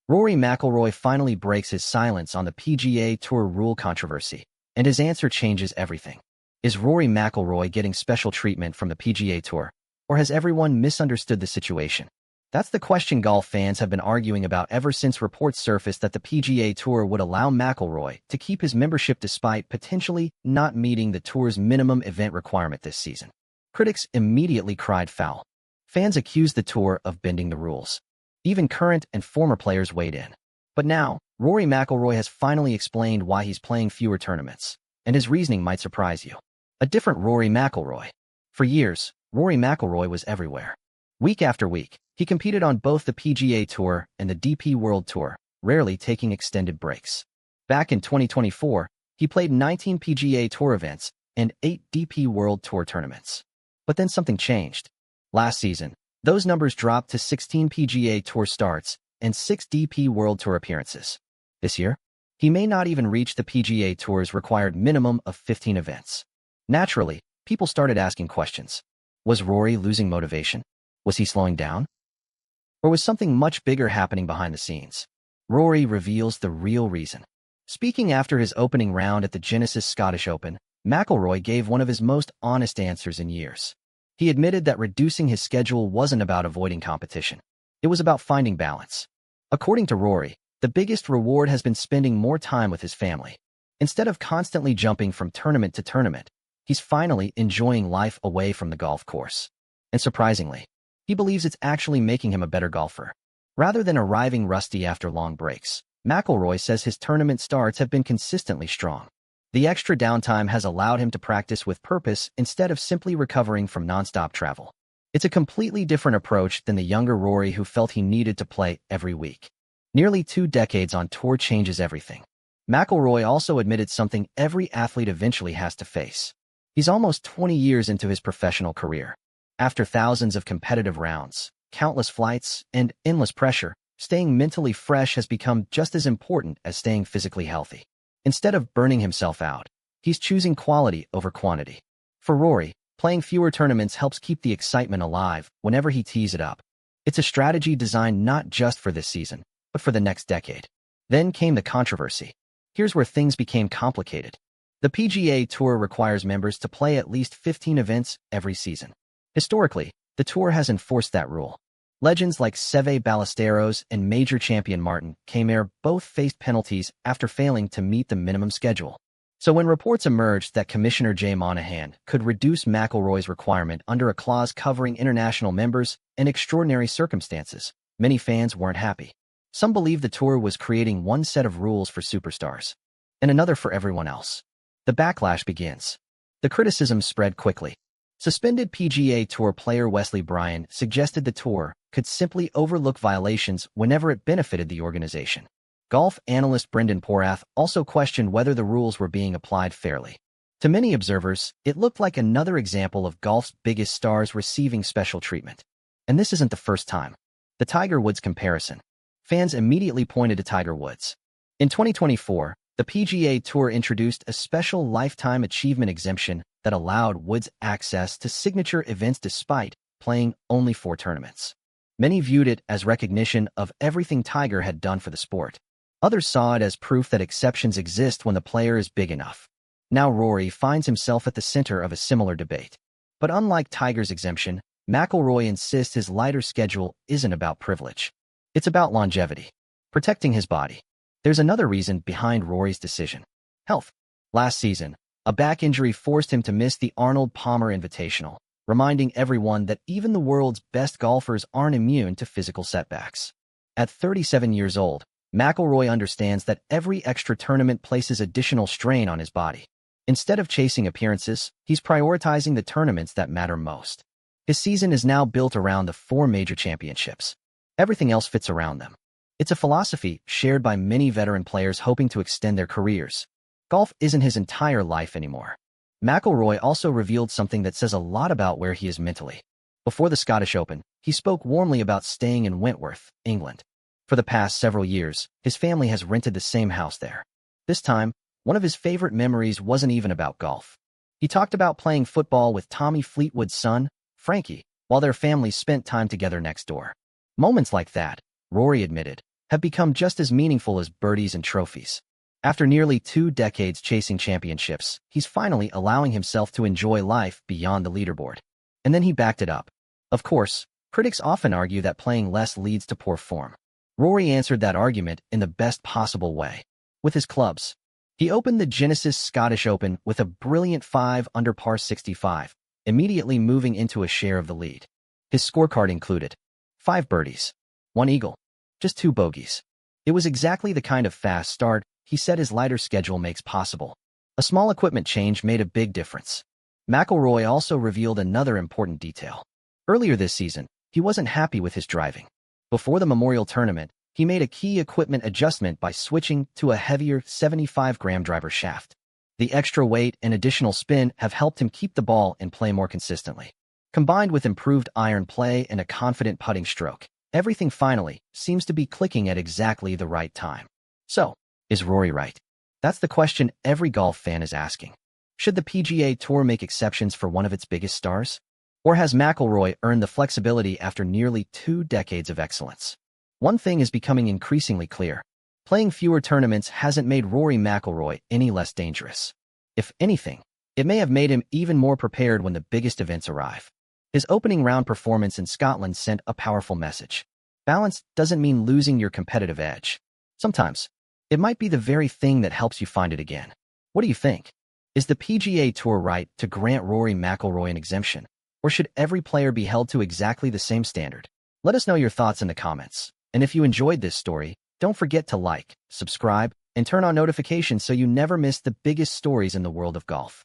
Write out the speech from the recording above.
Rory McIlroy finally breaks his silence on the PGA Tour rule controversy, and his answer changes everything. Is Rory McIlroy getting special treatment from the PGA Tour, or has everyone misunderstood the situation? That's the question golf fans have been arguing about ever since reports surfaced that the PGA Tour would allow McIlroy to keep his membership despite potentially not meeting the Tour's minimum event requirement this season. Critics immediately cried foul. Fans accused the Tour of bending the rules. Even current and former players weighed in. But now, Rory McIlroy has finally explained why he's playing fewer tournaments, and his reasoning might surprise you. A different Rory McIlroy. For years, Rory McIlroy was everywhere. Week after week, he competed on both the PGA Tour and the DP World Tour, rarely taking extended breaks. Back in 2024, he played 19 PGA Tour events and 8 DP World Tour tournaments. But then something changed. Last season, those numbers dropped to 16 PGA Tour starts and 6 DP World Tour appearances. This year, he may not even reach the PGA Tour's required minimum of 15 events. Naturally, people started asking questions. Was Rory losing motivation? Was he slowing down? Or was something much bigger happening behind the scenes? Rory reveals the real reason. Speaking after his opening round at the Genesis Scottish Open, McIlroy gave one of his most honest answers in years. He admitted that reducing his schedule wasn't about avoiding competition. It was about finding balance. According to Rory, the biggest reward has been spending more time with his family. Instead of constantly jumping from tournament to tournament, he's finally enjoying life away from the golf course. And surprisingly, he believes it's actually making him a better golfer. Rather than arriving rusty after long breaks, McIlroy says his tournament starts have been consistently strong. The extra downtime has allowed him to practice with purpose instead of simply recovering from nonstop travel. It's a completely different approach than the younger Rory who felt he needed to play every week. Nearly 2 decades on tour changes everything. McIlroy also admitted something every athlete eventually has to face. He's almost 20 years into his professional career. After thousands of competitive rounds, countless flights, and endless pressure, staying mentally fresh has become just as important as staying physically healthy. Instead of burning himself out, he's choosing quality over quantity. For Rory, playing fewer tournaments helps keep the excitement alive whenever he tees it up. It's a strategy designed not just for this season, but for the next decade. Then came the controversy. Here's where things became complicated. The PGA Tour requires members to play at least 15 events every season. Historically, the Tour has enforced that rule. Legends like Seve Ballesteros and major champion Martin Kaymer both faced penalties after failing to meet the minimum schedule. So when reports emerged that Commissioner Jay Monahan could reduce McIlroy's requirement under a clause covering international members and extraordinary circumstances, many fans weren't happy. Some believed the Tour was creating one set of rules for superstars and another for everyone else. The backlash begins. The criticism spread quickly. Suspended PGA Tour player Wesley Bryan suggested the Tour could simply overlook violations whenever it benefited the organization. Golf analyst Brendan Porath also questioned whether the rules were being applied fairly. To many observers, it looked like another example of golf's biggest stars receiving special treatment. And this isn't the first time. The Tiger Woods comparison. Fans immediately pointed to Tiger Woods. In 2024, the PGA Tour introduced a special lifetime achievement exemption that allowed Woods access to signature events despite playing only 4 tournaments. Many viewed it as recognition of everything Tiger had done for the sport. Others saw it as proof that exceptions exist when the player is big enough. Now Rory finds himself at the center of a similar debate. But unlike Tiger's exemption, McIlroy insists his lighter schedule isn't about privilege. It's about longevity, protecting his body. There's another reason behind Rory's decision. Health. Last season, a back injury forced him to miss the Arnold Palmer Invitational, reminding everyone that even the world's best golfers aren't immune to physical setbacks. At 37 years old, McIlroy understands that every extra tournament places additional strain on his body. Instead of chasing appearances, he's prioritizing the tournaments that matter most. His season is now built around the 4 major championships. Everything else fits around them. It's a philosophy shared by many veteran players hoping to extend their careers. Golf isn't his entire life anymore. McIlroy also revealed something that says a lot about where he is mentally. Before the Scottish Open, he spoke warmly about staying in Wentworth, England. For the past several years, his family has rented the same house there. This time, one of his favorite memories wasn't even about golf. He talked about playing football with Tommy Fleetwood's son, Frankie, while their families spent time together next door. Moments like that, Rory admitted, have become just as meaningful as birdies and trophies. After nearly 2 decades chasing championships, he's finally allowing himself to enjoy life beyond the leaderboard. And then he backed it up. Of course, critics often argue that playing less leads to poor form. Rory answered that argument in the best possible way. With his clubs, he opened the Genesis Scottish Open with a brilliant 5 under par 65, immediately moving into a share of the lead. His scorecard included 5 birdies, 1 eagle, just 2 bogeys. It was exactly the kind of fast start he said his lighter schedule makes possible. A small equipment change made a big difference. McIlroy also revealed another important detail. Earlier this season, he wasn't happy with his driving. Before the Memorial Tournament, he made a key equipment adjustment by switching to a heavier 75-gram driver shaft. The extra weight and additional spin have helped him keep the ball in play more consistently. Combined with improved iron play and a confident putting stroke, everything finally seems to be clicking at exactly the right time. So, is Rory right? That's the question every golf fan is asking. Should the PGA Tour make exceptions for one of its biggest stars? Or has McIlroy earned the flexibility after nearly 2 decades of excellence? One thing is becoming increasingly clear. Playing fewer tournaments hasn't made Rory McIlroy any less dangerous. If anything, it may have made him even more prepared when the biggest events arrive. His opening round performance in Scotland sent a powerful message. Balance doesn't mean losing your competitive edge. Sometimes, it might be the very thing that helps you find it again. What do you think? Is the PGA Tour right to grant Rory McIlroy an exemption? Or should every player be held to exactly the same standard? Let us know your thoughts in the comments. And if you enjoyed this story, don't forget to like, subscribe, and turn on notifications so you never miss the biggest stories in the world of golf.